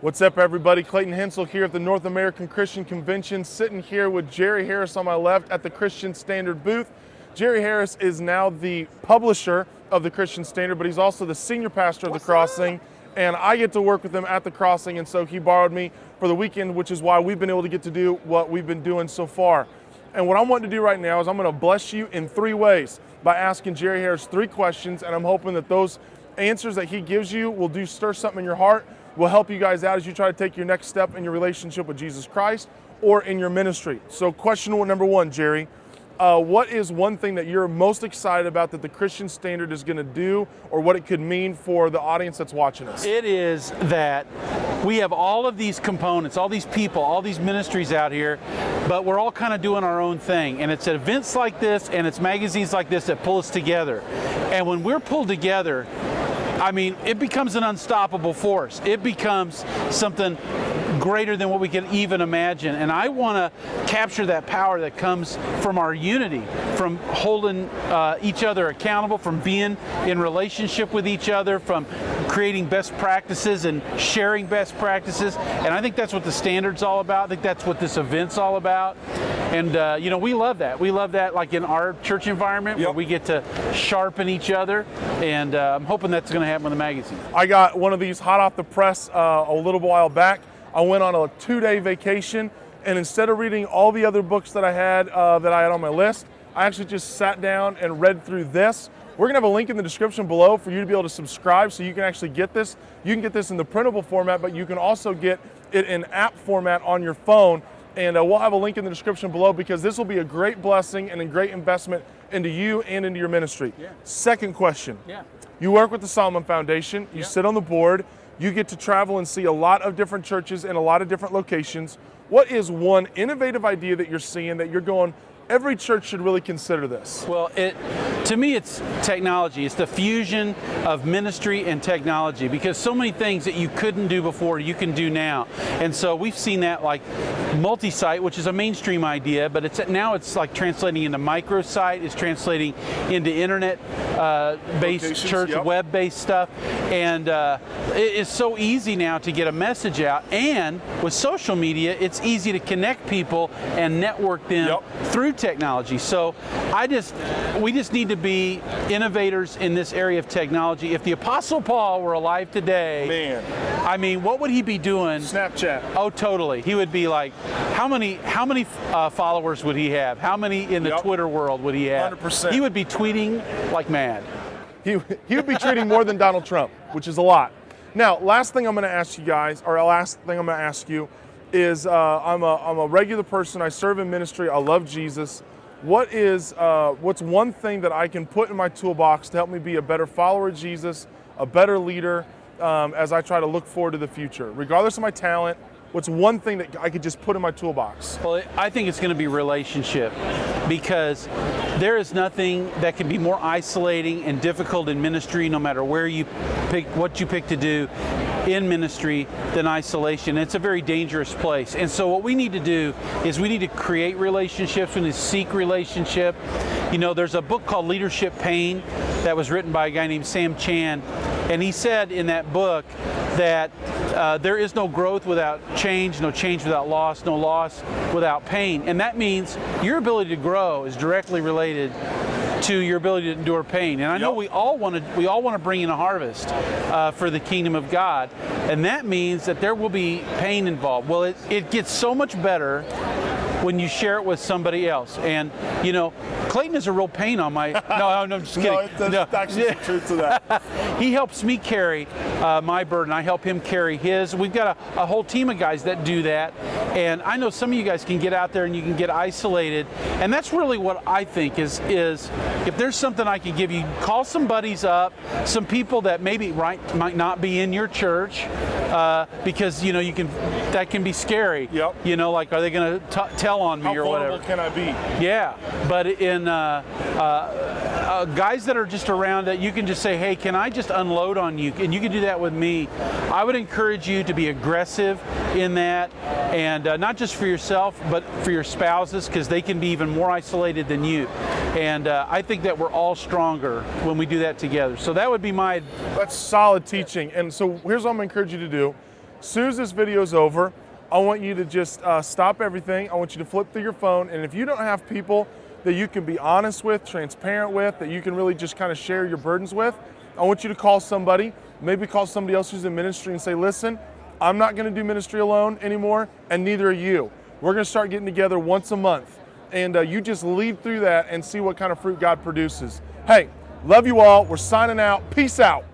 What's up, everybody? Clayton Hensel here at the North American Christian Convention, sitting here with Jerry Harris on my left at the Christian Standard booth. Jerry Harris is now the publisher of the Christian Standard, but he's also the senior pastor of the Crossing, and I get to work with him at the Crossing, and so he borrowed me for the weekend, which is why we've been able to get to do what we've been doing so far. And what I'm wanting to do right now is I'm going to bless you in 3 ways by asking Jerry Harris 3 questions, and I'm hoping that those answers that he gives you will stir something in your heart, will help you guys out as you try to take your next step in your relationship with Jesus Christ or in your ministry. So question number 1, Jerry, what is one thing that you're most excited about that the Christian Standard is going to do, or what it could mean for the audience that's watching us? It is that we have all of these components, all these people, all these ministries out here, but we're all kind of doing our own thing. And it's at events like this and it's magazines like this that pull us together. And when we're pulled together, I mean, it becomes an unstoppable force. It becomes something greater than what we can even imagine. And I want to capture that power that comes from our unity, from holding each other accountable, from being in relationship with each other, from creating best practices and sharing best practices. And I think that's what the Standard's all about. I think that's what this event's all about. And, you know, we love that. We love that, like in our church environment, where we get to sharpen each other. And I'm hoping that's going to happen with the magazine. I got one of these hot off the press a little while back. I went on a 2-day vacation, and instead of reading all the other books that I had on my list, I actually just sat down and read through this. We're going to have a link in the description below for you to be able to subscribe so you can actually get this. You can get this in the printable format, but you can also get it in app format on your phone. And we'll have a link in the description below, because this will be a great blessing and a great investment into you and into your ministry. Yeah. Second question. Yeah. You work with the Solomon Foundation. You sit on the board. You get to travel and see a lot of different churches in a lot of different locations. What is one innovative idea that you're seeing that you're going, every church should really consider this? Well, to me, it's technology. It's the fusion of ministry and technology, because so many things that you couldn't do before, you can do now. And so we've seen that, like multi-site, which is a mainstream idea, but now it's like translating into microsite, it's translating into internet-based church, web-based stuff. And it is so easy now to get a message out. And with social media, it's easy to connect people and network them through technology. So we just need to be innovators in this area of technology. If the Apostle Paul were alive today, man, I mean, what would he be doing? Snapchat. Oh, totally. He would be like, how many followers would he have? How many in the Twitter world would he have? 100%. He would be tweeting like mad. He would be tweeting more than Donald Trump, which is a lot. Now, last thing I'm going to ask you guys, or last thing I'm going to ask you, is I'm a regular person. I serve in ministry. I love Jesus. What's one thing that I can put in my toolbox to help me be a better follower of Jesus, a better leader, as I try to look forward to the future, regardless of my talent? What's one thing that I could just put in my toolbox? Well, I think it's going to be relationship, because there is nothing that can be more isolating and difficult in ministry, no matter where you pick, what you pick to do in ministry, than isolation. It's a very dangerous place. And so what we need to do is we need to create relationships. We need to seek relationship. You know, there's a book called Leadership Pain that was written by a guy named Sam Chan. And he said in that book that there is no growth without change, no change without loss, no loss without pain. And that means your ability to grow is directly related to your ability to endure pain. And I know we all want to bring in a harvest for the kingdom of God, and that means that there will be pain involved. Well, it gets so much better when you share it with somebody else. And, you know, Clayton is a real pain on my... No, I'm just kidding. There's actually some truth to that. He helps me carry my burden. I help him carry his. We've got a whole team of guys that do that. And I know some of you guys can get out there and you can get isolated. And that's really what I think is if there's something I can give you, call some buddies up, some people that maybe might not be in your church, because, you know, that can be scary. You know, like, are they going to tell on me or whatever? How vulnerable can I be? Yeah, but in guys that are just around it, you can just say, hey, can I just unload on you? And you can do that with me. I would encourage you to be aggressive in that, and not just for yourself, but for your spouses, because they can be even more isolated than you. And I think that we're all stronger when we do that together. So that would be my... That's solid teaching. And so here's what I'm going to encourage you to do. As soon as this video is over, I want you to just stop everything. I want you to flip through your phone, and if you don't have people that you can be honest with, transparent with, that you can really just kind of share your burdens with, I want you to call somebody, maybe call somebody else who's in ministry and say, listen, I'm not going to do ministry alone anymore, and neither are you. We're going to start getting together once a month, and you just lead through that and see what kind of fruit God produces. Hey, love you all. We're signing out. Peace out.